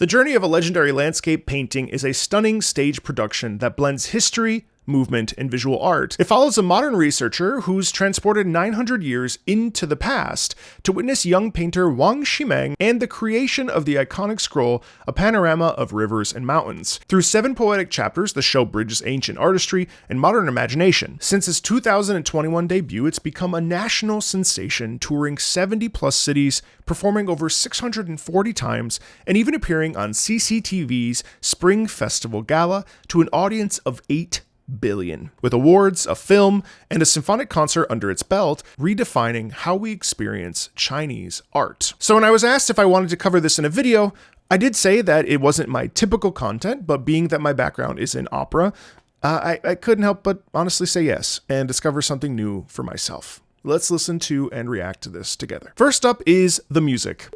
The Journey of a Legendary Landscape Painting is a stunning stage production that blends history, movement, and visual art. It follows a modern researcher who's transported 900 years into the past to witness young painter Wang Ximeng and the creation of the iconic scroll, A Panorama of Rivers and Mountains. Through 7 poetic chapters, the show bridges ancient artistry and modern imagination. Since its 2021 debut, it's become a national sensation, touring 70-plus cities, performing over 640 times, and even appearing on CCTV's Spring Festival Gala to an audience of 8 billion, with awards, a film, and a symphonic concert under its belt, redefining how we experience Chinese art. So when I was asked if I wanted to cover this in a video, I did say that it wasn't my typical content, but being that my background is in opera, I couldn't help but honestly say yes and discover something new for myself. Let's listen to and react to this together. First up is the music.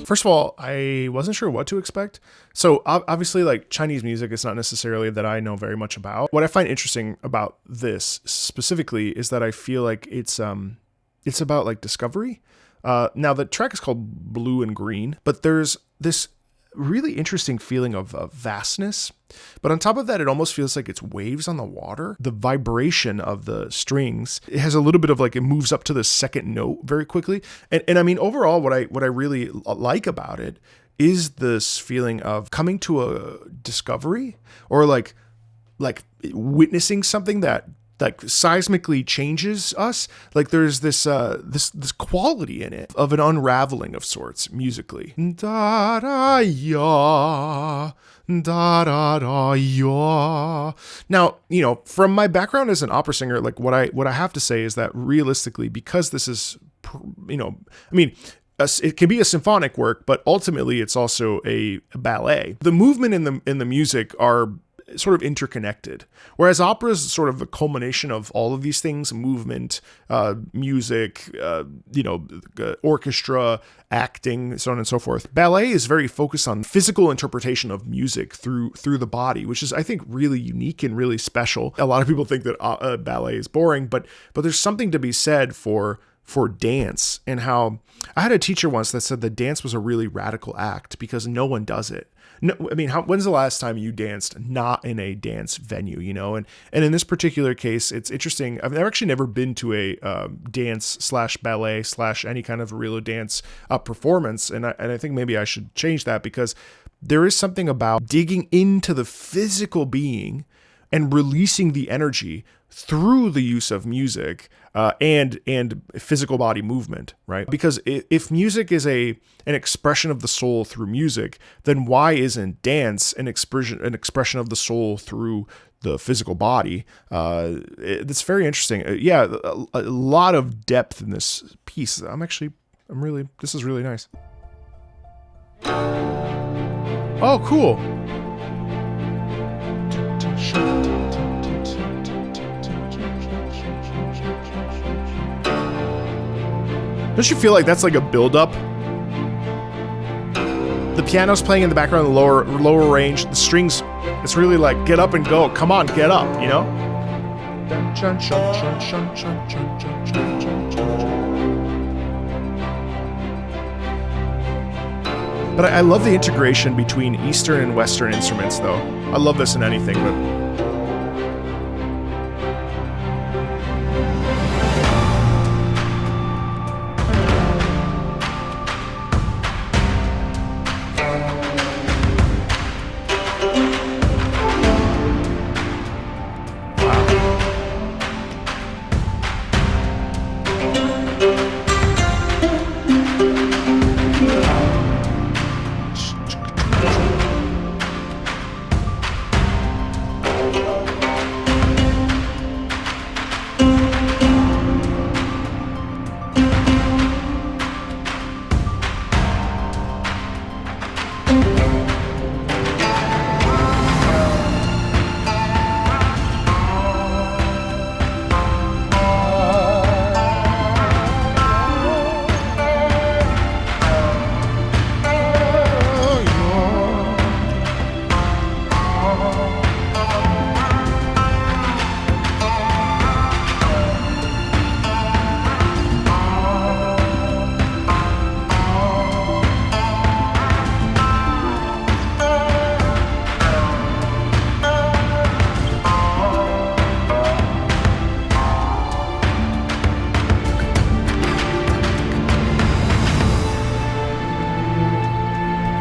First of all, I wasn't sure what to expect. So obviously, like, Chinese music is not necessarily that I know very much about. What I find interesting about this specifically is that I feel like it's about like discovery. Now the track is called Blue and Green, but there's this really interesting feeling of vastness. But on top of that, it almost feels like it's waves on the water. The vibration of the strings, it has a little bit of like, it moves up to the second note very quickly. And I mean, overall, what I really like about it is this feeling of coming to a discovery, or like witnessing something that like seismically changes us. Like there's this quality in it of an unraveling of sorts musically. Da da ya, da da da ya. Now, you know, from my background as an opera singer, like what I have to say is that realistically, because this is, you know, I mean, it can be a symphonic work, but ultimately it's also a ballet. The movement in the music are sort of interconnected, whereas opera is sort of a culmination of all of these things: movement, music, orchestra, acting, so on and so forth. Ballet is very focused on physical interpretation of music through the body, which is, I think, really unique and really special. A lot of people think that ballet is boring, but there's something to be said for dance, and how I had a teacher once that said that dance was a really radical act because no one does it. No, I mean, when's the last time you danced not in a dance venue, you know? And in this particular case, it's interesting. I've actually never been to a dance/ballet/ any kind of real dance performance. And I think maybe I should change that, because there is something about digging into the physical being and releasing the energy through the use of music and physical body movement, right? Because if music is an expression of the soul through music, then why isn't dance an expression of the soul through the physical body? It's very interesting. A lot of depth in this piece. This is really nice. Oh, cool. Don't you feel like that's like a build-up? The piano's playing in the background, the lower range, the strings, it's really like, get up and go. Come on, get up, you know? But I love the integration between Eastern and Western instruments, though. I love this in anything, but...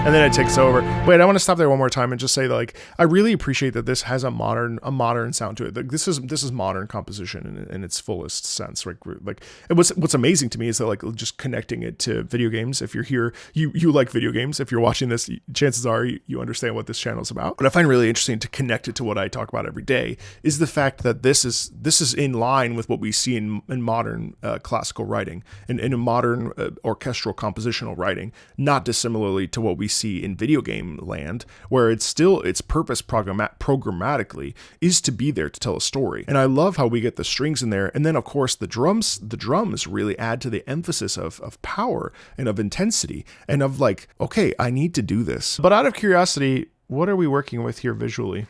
And then it takes over. Wait, I want to stop there one more time and just say that, like, I really appreciate that this has a modern sound to it. Like, this is modern composition in its fullest sense. Right? Like, what's amazing to me is that, like, just connecting it to video games. If you're here, you like video games. If you're watching this, chances are you understand what this channel is about. What I find really interesting to connect it to what I talk about every day is the fact that this is in line with what we see in modern classical writing and in modern orchestral compositional writing, not dissimilarly to what we see in video game land, where its purpose programmatically is to be there to tell a story. And I love how we get the strings in there, and then of course the drums really add to the emphasis of power and of intensity and of like, okay, I need to do this. But out of curiosity, what are we working with here visually?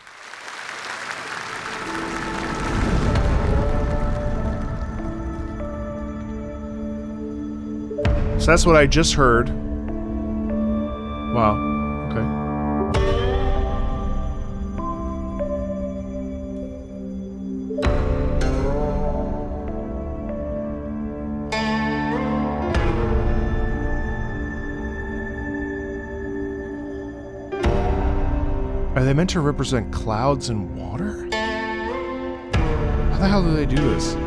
So that's what I just heard. Wow. Okay. Are they meant to represent clouds and water? How the hell do they do this?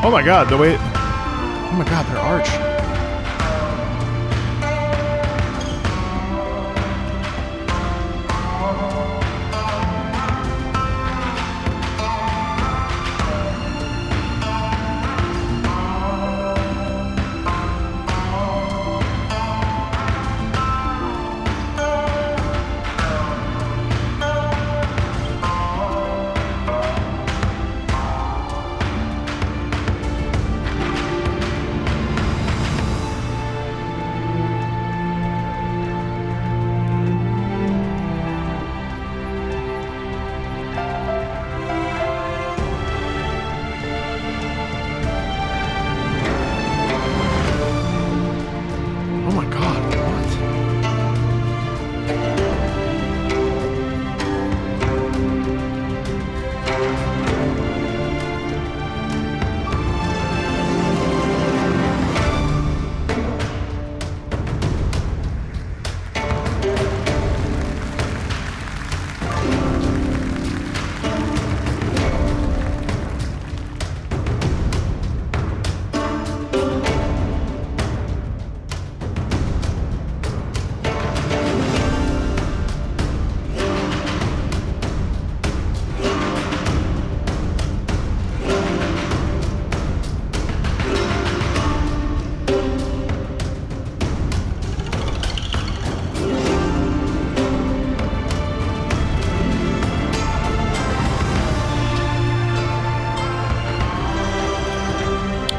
Oh my God, the way, oh my God, their arch. Oh my God, what?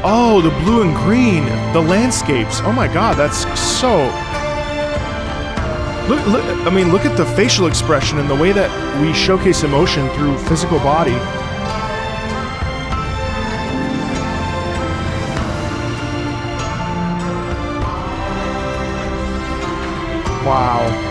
Oh, the blue and green, the landscapes. Oh my God, that's so. Look, I mean, look at the facial expression and the way that we showcase emotion through physical body. Wow.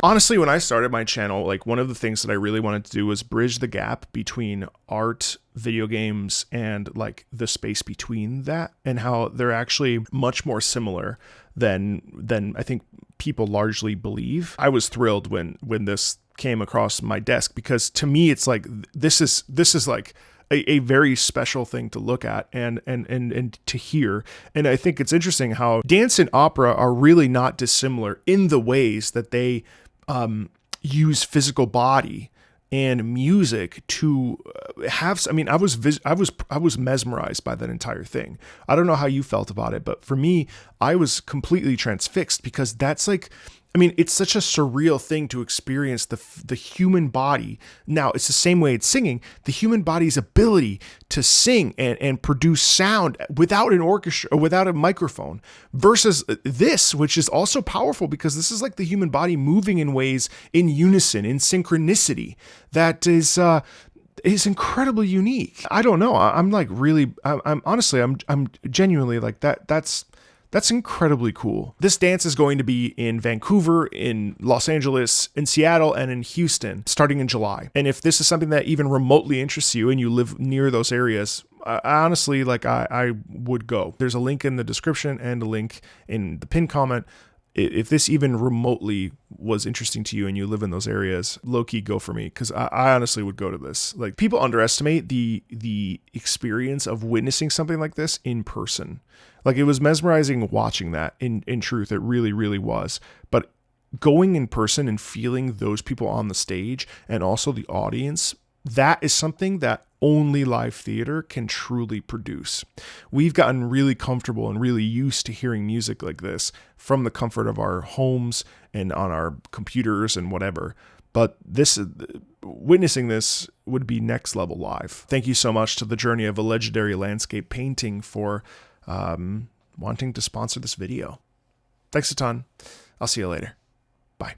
Honestly, when I started my channel, like one of the things that I really wanted to do was bridge the gap between art, video games, and like the space between that, and how they're actually much more similar than I think people largely believe. I was thrilled when this came across my desk, because to me it's like this is like a very special thing to look at and to hear. And I think it's interesting how dance and opera are really not dissimilar in the ways that they use physical body and music to have. I mean, I was mesmerized by that entire thing. I don't know how you felt about it, but for me, I was completely transfixed, because that's like, I mean, it's such a surreal thing to experience the human body. Now, it's the same way it's singing, the human body's ability to sing and produce sound without an orchestra or without a microphone, versus this, which is also powerful, because this is like the human body moving in ways in unison, in synchronicity, that is incredibly unique. I don't know. I'm like really, I'm honestly, I'm genuinely like that's incredibly cool. This dance is going to be in Vancouver, in Los Angeles, in Seattle, and in Houston starting in July. And if this is something that even remotely interests you and you live near those areas, I honestly, like I would go. There's a link in the description and a link in the pinned comment. If this even remotely was interesting to you and you live in those areas, low-key go for me, because I honestly would go to this. Like, people underestimate the experience of witnessing something like this in person. Like, it was mesmerizing watching that in truth. It really, really was. But going in person and feeling those people on the stage and also the audience, that is something that only live theater can truly produce. We've gotten really comfortable and really used to hearing music like this from the comfort of our homes and on our computers and whatever. But witnessing this would be next level live. Thank you so much to The Journey of a Legendary Landscape Painting for wanting to sponsor this video. Thanks a ton. I'll see you later.